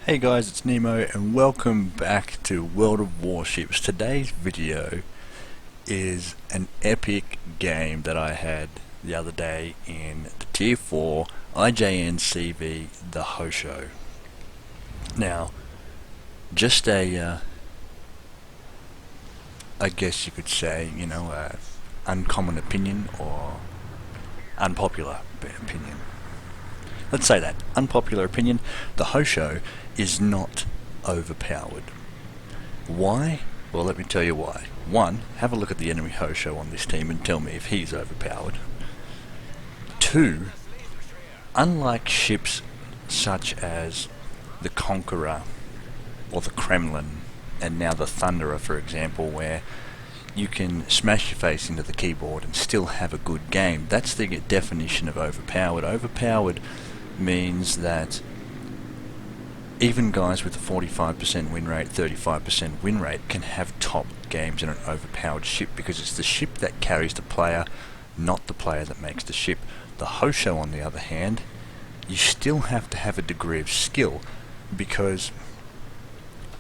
Hey guys, it's Nemo and welcome back to World of Warships. Today's video is an epic game that I had the other day in the Tier 4 IJN-CV, the Hosho. Now, just I guess you could say, uncommon opinion or unpopular opinion. Let's say that. Unpopular opinion, the Hosho is not overpowered. Why? Well, let me tell you why. One, have a look at the enemy Hosho on this team and tell me if he's overpowered. Two, unlike ships such as the Conqueror or the Kremlin and now the Thunderer, for example, where you can smash your face into the keyboard and still have a good game. That's the definition of overpowered. Overpowered means that even guys with a 45% win rate, 35% win rate can have top games in an overpowered ship because it's the ship that carries the player, not the player that makes the ship. The Hosho, on the other hand, you still have to have a degree of skill because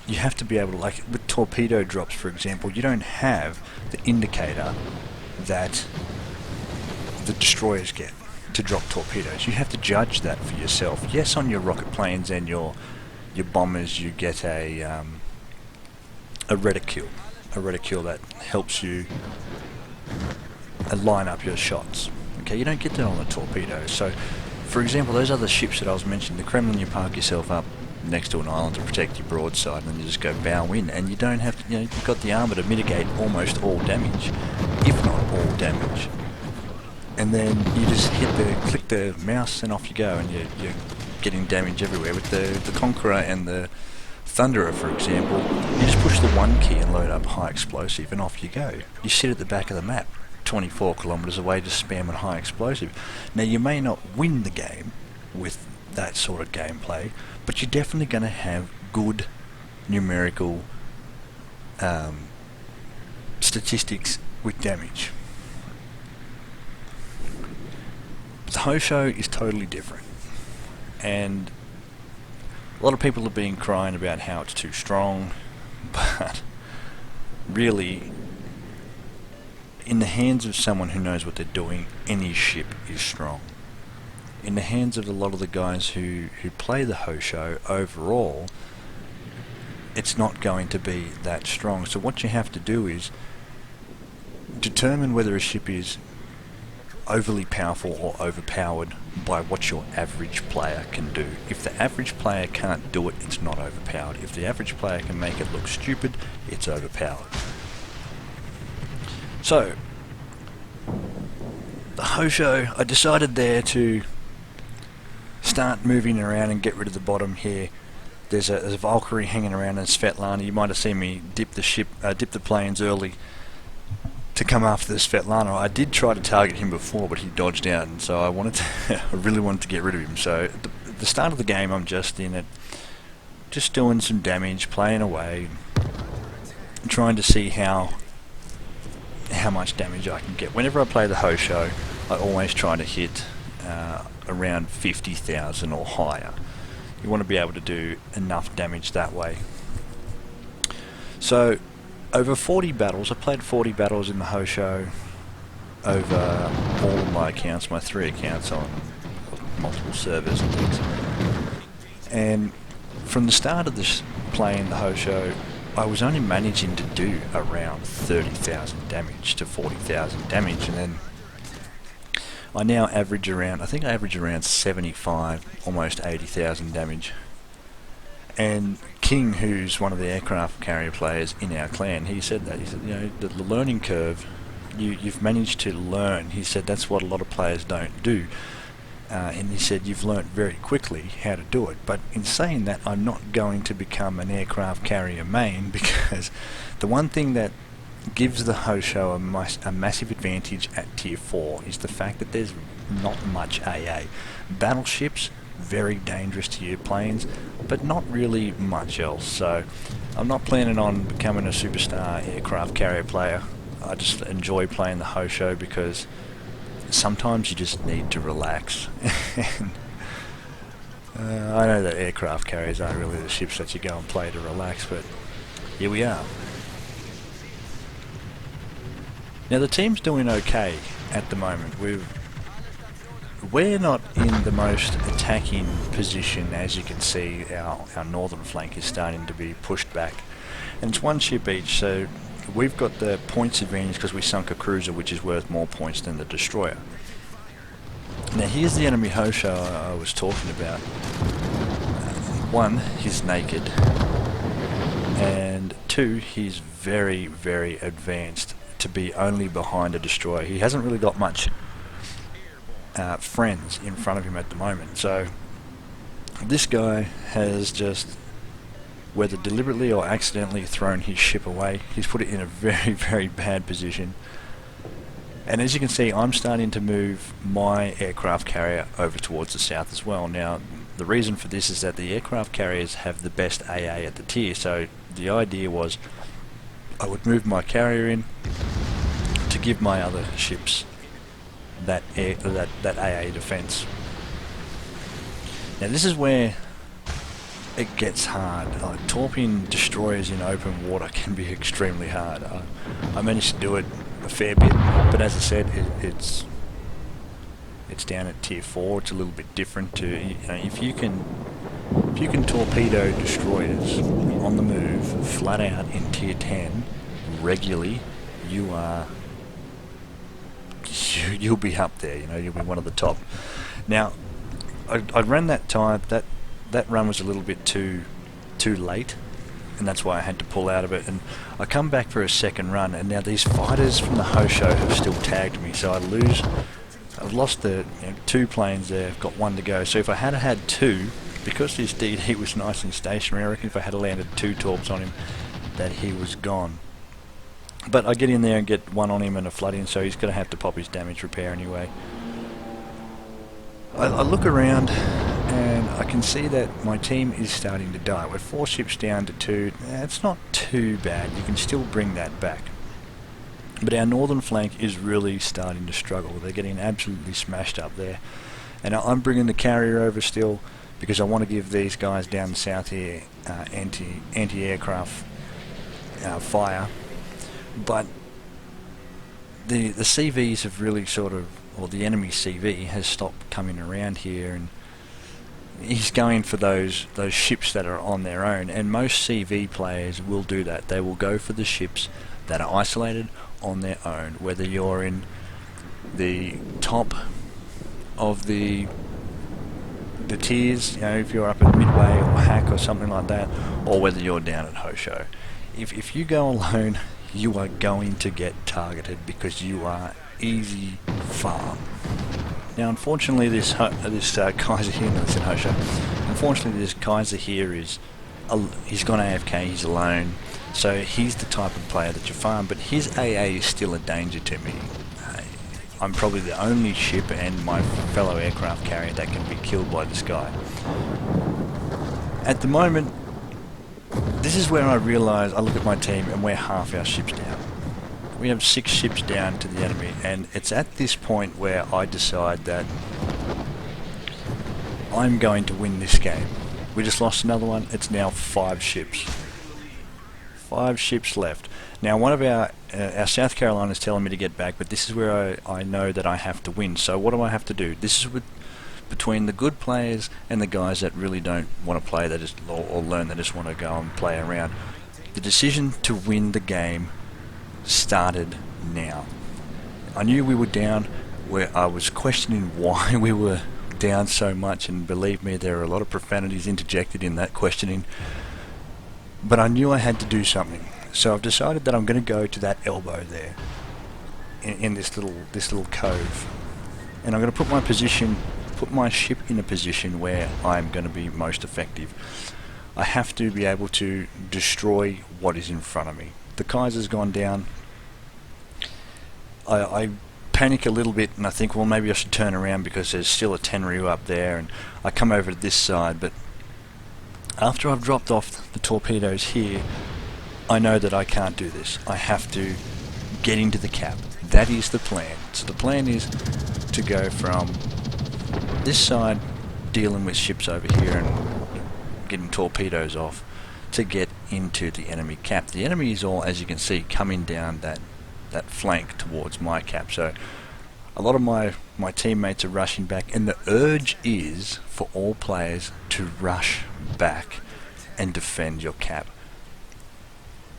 you have to be able to, like with torpedo drops for example, you don't have the indicator that the destroyers get to drop torpedoes. You have to judge that for yourself. Yes, on your rocket planes and your bombers you get a reticule that helps you line up your shots. Okay, you don't get that on the torpedoes. So for example, those other ships that I was mentioning, the Kremlin, you park yourself up next to an island to protect your broadside and then you just go bow in, and you don't have to, you've got the armour to mitigate almost all damage, if not all damage. And then you just click the mouse and off you go, and you're getting damage everywhere. With the Conqueror and the Thunderer, for example, you just push the 1 key and load up high explosive and off you go. You sit at the back of the map, 24 kilometers away, just spamming high explosive. Now you may not win the game with that sort of gameplay, but you're definitely going to have good numerical statistics with damage. The Hosho is totally different, and a lot of people have been crying about how it's too strong, but really, in the hands of someone who knows what they're doing, any ship is strong. In the hands of a lot of the guys who play the Hosho, overall, it's not going to be that strong. So what you have to do is determine whether a ship is overly powerful or overpowered by what your average player can do. If the average player can't do it, it's not overpowered. If the average player can make it look stupid, it's overpowered. So, the Hosho, I decided there to start moving around and get rid of the bottom here. There's a Valkyrie hanging around and Svetlana. You might have seen me dip the planes early to come after the Svetlana. I did try to target him before, but he dodged out, and so I really wanted to get rid of him. So at the start of the game, I'm just in it, just doing some damage, playing away, trying to see how much damage I can get. Whenever I play the Hosho, I always try to hit around 50,000 or higher. You want to be able to do enough damage that way. So over 40 battles, I played 40 battles in the Hosho over all of my accounts, my 3 accounts on multiple servers and things. And from the start of this playing the Hosho, I was only managing to do around 30,000 damage to 40,000 damage, and then I now average around, I think I average around 75, almost 80,000 damage. And King, who's one of the aircraft carrier players in our clan, he said that. He said, the learning curve, you've managed to learn. He said that's what a lot of players don't do. And he said you've learnt very quickly how to do it. But in saying that, I'm not going to become an aircraft carrier main, because the one thing that gives the Hosho a massive advantage at Tier 4 is the fact that there's not much AA. Battleships, very dangerous to your planes, but not really much else. So I'm not planning on becoming a superstar aircraft carrier player. I just enjoy playing the Hosho because sometimes you just need to relax. I know that aircraft carriers aren't really the ships that you go and play to relax, but here we are. Now the team's doing okay at the moment. We're not in the most attacking position. As you can see, our northern flank is starting to be pushed back. And it's one ship each, so we've got the points advantage because we sunk a cruiser which is worth more points than the destroyer. Now here's the enemy Hosho I was talking about. One, he's naked, and two, he's very, very advanced to be only behind a destroyer. He hasn't really got much friends in front of him at the moment, so this guy has just, whether deliberately or accidentally, thrown his ship away. He's put it in a very, very bad position. And as you can see, I'm starting to move my aircraft carrier over towards the south as well. Now, the reason for this is that the aircraft carriers have the best AA at the tier, so the idea was I would move my carrier in to give my other ships that AA defense. Now this is where it gets hard. Torping destroyers in open water can be extremely hard. I managed to do it a fair bit, but as I said, it's down at tier 4. It's a little bit different to, if you can torpedo destroyers on the move flat out in tier 10 regularly, you'll be up there. You'll be one of the top. Now I ran that time. That run was a little bit too late, and that's why I had to pull out of it. And I come back for a second run, and now these fighters from the Hosho have still tagged me, so I've lost the 2 planes there. I've got 1 to go. So if I had 2, because this DD was nice and stationary, I reckon if I had landed 2 torps on him, that he was gone. But I get in there and get 1 on him and a flooding, so he's going to have to pop his damage repair anyway. I look around and I can see that my team is starting to die. We're 4 ships down to 2. It's not too bad. You can still bring that back. But our northern flank is really starting to struggle. They're getting absolutely smashed up there. And I'm bringing the carrier over still because I want to give these guys down south here anti-aircraft fire. But the CVs have really or the enemy CV has stopped coming around here, and he's going for those ships that are on their own, and most CV players will do that. They will go for the ships that are isolated on their own, whether you're in the top of the tiers, if you're up at Midway or Hack or something like that, or whether you're down at Hosho. If you go alone, you are going to get targeted because you are easy farm. Now unfortunately this Kaiser here, no, it's in Hosho. Unfortunately this Kaiser here he's gone AFK, he's alone, so he's the type of player that you farm, but his AA is still a danger to me. I'm probably the only ship and my fellow aircraft carrier that can be killed by this guy. At the moment, this is where I realise, I look at my team and we're half our ships down. We have 6 ships down to the enemy, and it's at this point where I decide that I'm going to win this game. We just lost another one. It's now 5 ships. 5 ships left. Now one of our South Carolina is telling me to get back, but this is where I know that I have to win. So what do I have to do? This is between the good players and the guys that really don't want to play, or learn, they just want to go and play around. The decision to win the game started now. I knew we were down, where I was questioning why we were down so much, and believe me, there are a lot of profanities interjected in that questioning, but I knew I had to do something. So I've decided that I'm going to go to that elbow there in this little cove, and I'm going to put my ship in a position where I'm going to be most effective. I have to be able to destroy what is in front of me. The Kaiser's gone down. I panic a little bit and I think, well, maybe I should turn around because there's still a Tenryu up there, and I come over to this side, but after I've dropped off the torpedoes here, I know that I can't do this. I have to get into the cap. That is the plan. So the plan is to go from this side dealing with ships over here and getting torpedoes off to get into the enemy cap. The enemy is all, as you can see, coming down that flank towards my cap. So a lot of my teammates are rushing back, and the urge is for all players to rush back and defend your cap.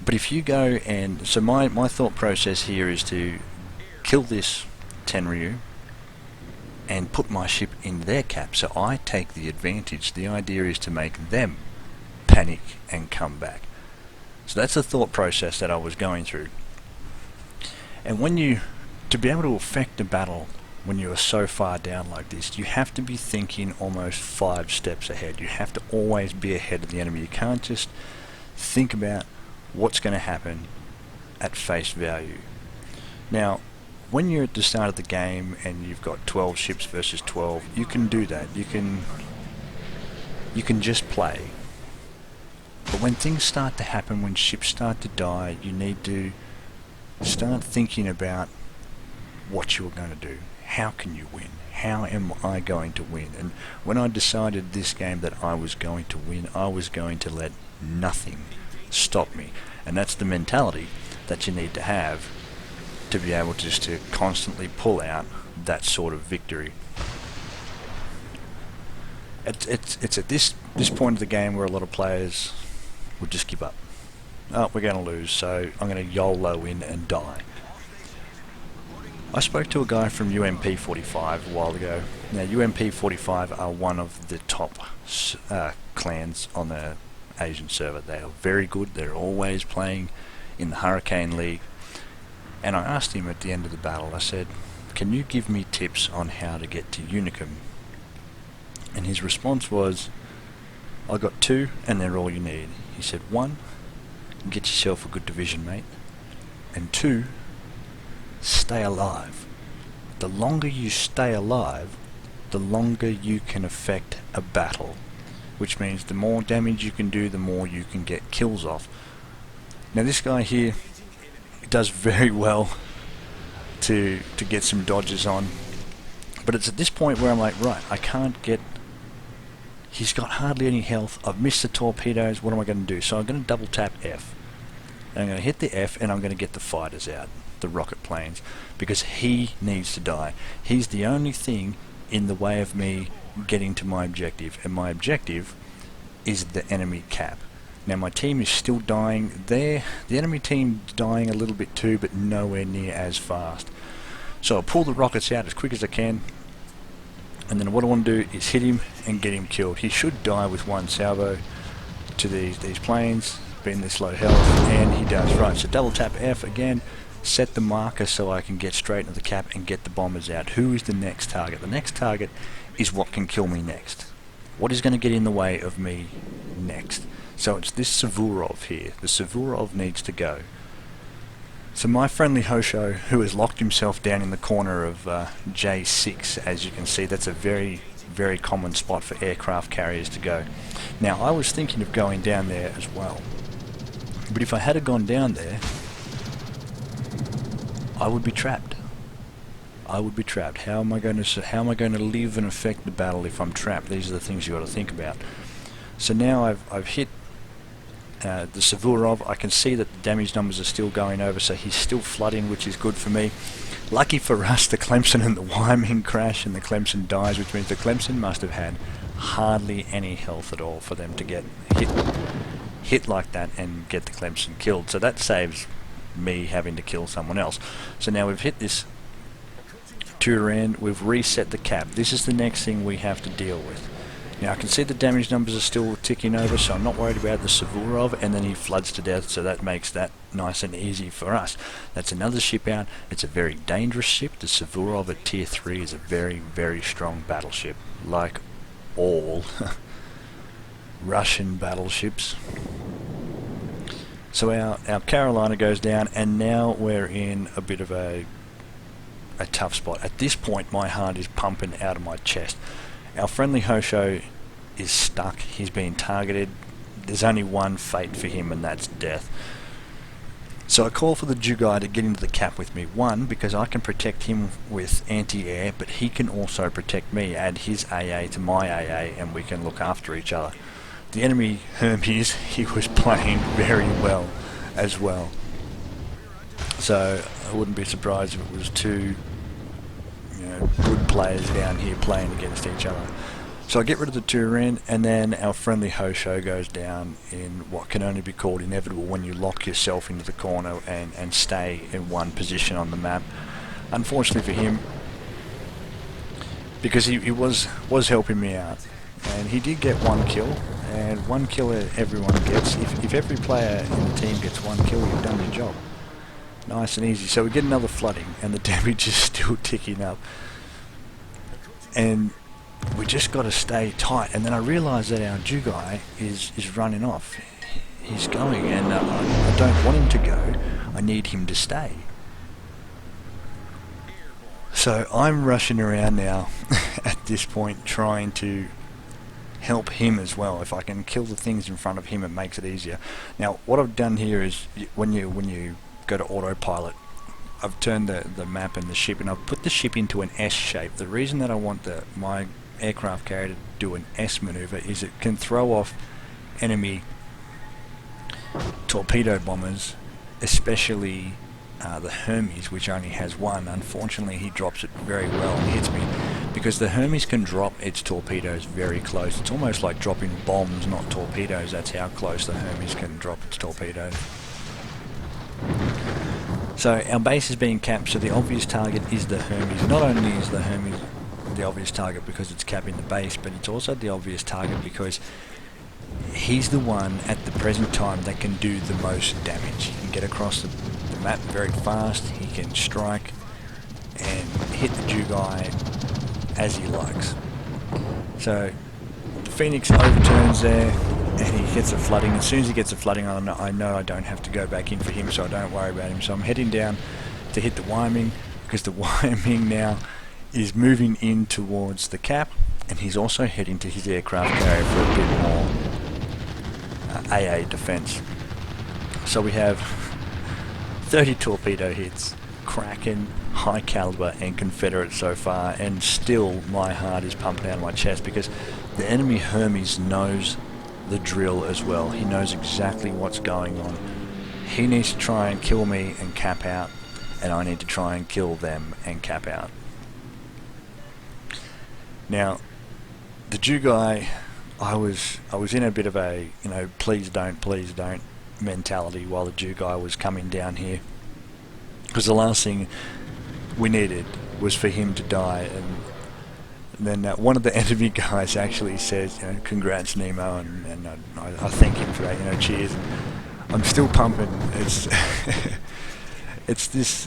But if you go and... So my thought process here is to kill this Tenryu and put my ship in their cap, so I take the advantage. The idea is to make them panic and come back. So that's the thought process that I was going through. And to be able to affect a battle when you are so far down like this, you have to be thinking almost 5 steps ahead. You have to always be ahead of the enemy. You can't just think about what's going to happen at face value. Now, when you're at the start of the game and you've got 12 ships versus 12, you can do that. You can just play. But when things start to happen, when ships start to die, you need to start thinking about what you're going to do. How can you win? How am I going to win? And when I decided this game that I was going to win, I was going to let nothing stop me. And that's the mentality that you need to have to be able just to constantly pull out that sort of victory. It's at this point of the game where a lot of players would just give up. Oh, we're going to lose, so I'm going to YOLO in and die. I spoke to a guy from UMP45 a while ago. Now, UMP45 are one of the top clans on the Asian server. They are very good. They're always playing in the Hurricane League. And I asked him at the end of the battle, I said, can you give me tips on how to get to Unicum? And his response was, I got 2 and they're all you need. He said, 1, get yourself a good division, mate. And 2, stay alive. The longer you stay alive, the longer you can affect a battle. Which means the more damage you can do, the more you can get kills off. Now this guy here does very well to get some dodges on. But it's at this point where I'm like, right, I can't get... He's got hardly any health. I've missed the torpedoes. What am I going to do? So I'm going to double tap F. And I'm going to hit the F and I'm going to get the fighters out, the rocket planes, because he needs to die. He's the only thing in the way of me getting to my objective, and my objective is the enemy cap. Now my team is still dying there. The enemy team's dying a little bit too, but nowhere near as fast. So I pull the rockets out as quick as I can, and then what I want to do is hit him and get him killed. He should die with 1 salvo to these planes, being this low health, and he does. Right, so double tap F again, set the marker so I can get straight into the cap and get the bombers out. Who is the next target? The next target is what can kill me next. What is going to get in the way of me next? So it's this Suvorov here. The Suvorov needs to go. So my friendly Hosho, who has locked himself down in the corner of J6, as you can see, that's a very, very common spot for aircraft carriers to go. Now I was thinking of going down there as well. But if I had gone down there, I would be trapped. I would be trapped. How am I going to live and affect the battle if I'm trapped? These are the things you got to think about. So now I've hit the Suvorov. I can see that the damage numbers are still going over, so he's still flooding, which is good for me. Lucky for us, the Clemson and the Wyoming crash, and the Clemson dies, which means the Clemson must have had hardly any health at all for them to get hit like that and get the Clemson killed. So that saves me having to kill someone else. So now we've hit this Turand, we've reset the cap. This is the next thing we have to deal with. Now I can see the damage numbers are still ticking over, so I'm not worried about the Suvorov, and then he floods to death, so that makes that nice and easy for us. That's another ship out. It's a very dangerous ship. The Suvorov at tier 3 is a very, very strong battleship, like all Russian battleships. So our Carolina goes down, and now we're in a bit of a tough spot. At this point my heart is pumping out of my chest. Our friendly Hosho is stuck. He's being targeted. There's only one fate for him, and that's death. So I call for the Jugai to get into the cap with me. One, because I can protect him with anti-air, but he can also protect me, add his AA to my AA, and we can look after each other. The enemy Hermes, he was playing very well as well. So I wouldn't be surprised if it was two good players down here playing against each other. So I get rid of the Turin, and then our friendly Hosho goes down in what can only be called inevitable when you lock yourself into the corner and stay in one position on the map. Unfortunately for him, because he was helping me out, and he did get one kill, and one kill everyone gets. If every player in the team gets one kill, you've done your job. Nice and easy. So we get another flooding, and the damage is still ticking up. And we just got to stay tight. And then I realise that our Jugai is running off. He's going, and I don't want him to go. I need him to stay. So I'm rushing around now at this point, trying to help him as well. If I can kill the things in front of him, it makes it easier. Now, what I've done here is when you go to autopilot, I've turned the map and the ship, and I've put the ship into an S shape. The reason that I want my aircraft carrier to do an S maneuver is it can throw off enemy torpedo bombers, especially the Hermes, which only has one. Unfortunately, he drops it very well and hits me, because the Hermes can drop its torpedoes very close. It's almost like dropping bombs, not torpedoes. That's how close the Hermes can drop its torpedoes. So our base is being capped, so the obvious target is the Hermes. Not only is the Hermes the obvious target because it's capping the base, but it's also the obvious target because he's the one at the present time that can do the most damage. He can get across the map very fast, he can strike and hit the Jugai as he likes. So the Phoenix overturns there, and he gets a flooding. As soon as he gets a flooding, I know I don't have to go back in for him, so I don't worry about him. So I'm heading down to hit the Wyoming, because the Wyoming now is moving in towards the cap, and he's also heading to his aircraft carrier for a bit more AA defense. So we have 30 torpedo hits, Kraken, High Caliber and Confederate so far, and still my heart is pumping out of my chest because the enemy Hermes knows the drill as well. He knows exactly what's going on. He needs to try and kill me and cap out, and I need to try and kill them and cap out. Now, the Jugai, I was in a bit of a, please don't mentality while the Jugai was coming down here, because the last thing we needed was for him to die. And then one of the enemy guys actually says, congrats Nemo, and I thank him for that, cheers. And I'm still pumping. It's this,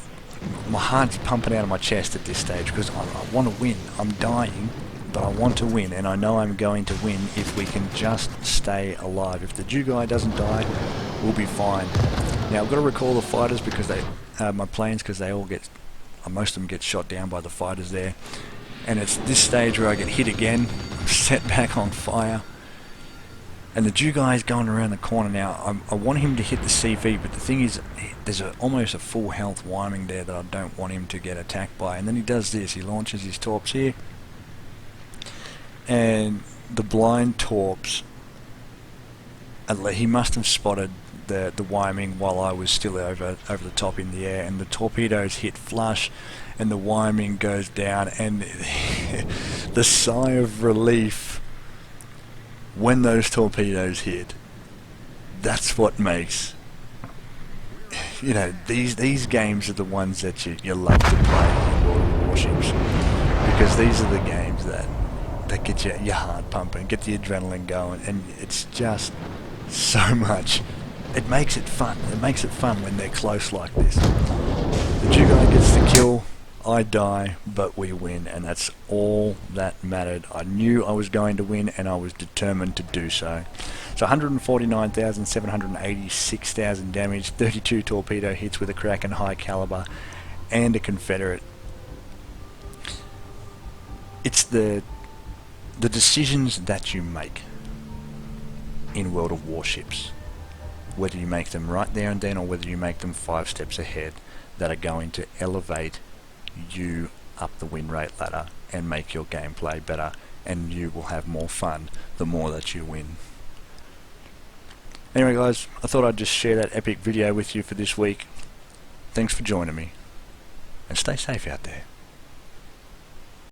my heart's pumping out of my chest at this stage because I want to win. I'm dying, but I want to win, and I know I'm going to win if we can just stay alive. If the Jugai doesn't die, we'll be fine. Now I've got to recall the fighters because my planes, because they all get, most of them get shot down by the fighters there. And it's this stage where I get hit again, I'm set back on fire, and the Jugai is going around the corner now. I want him to hit the CV, but the thing is, there's almost a full health Wyoming there that I don't want him to get attacked by. And then he does this, he launches his torps here, and the blind torps, he must have spotted the Wyoming while I was still over the top in the air, and the torpedoes hit flush, and the Wyoming goes down, and the sigh of relief when those torpedoes hit, that's what makes, these games are the ones that you love to play in World of Warships, because these are the games that get your heart pumping, get the adrenaline going, and it's just so much. It makes it fun. It makes it fun when they're close like this. The Jugai gets the kill, I die, but we win, and that's all that mattered. I knew I was going to win, and I was determined to do so. So 149,786,000 damage, 32 torpedo hits with a Kraken High Caliber and a Confederate. It's the decisions that you make in World of Warships whether you make them right there and then or whether you make them 5 steps ahead, that are going to elevate you up the win rate ladder and make your gameplay better, and you will have more fun the more that you win. Anyway guys, I thought I'd just share that epic video with you for this week. Thanks for joining me, and stay safe out there.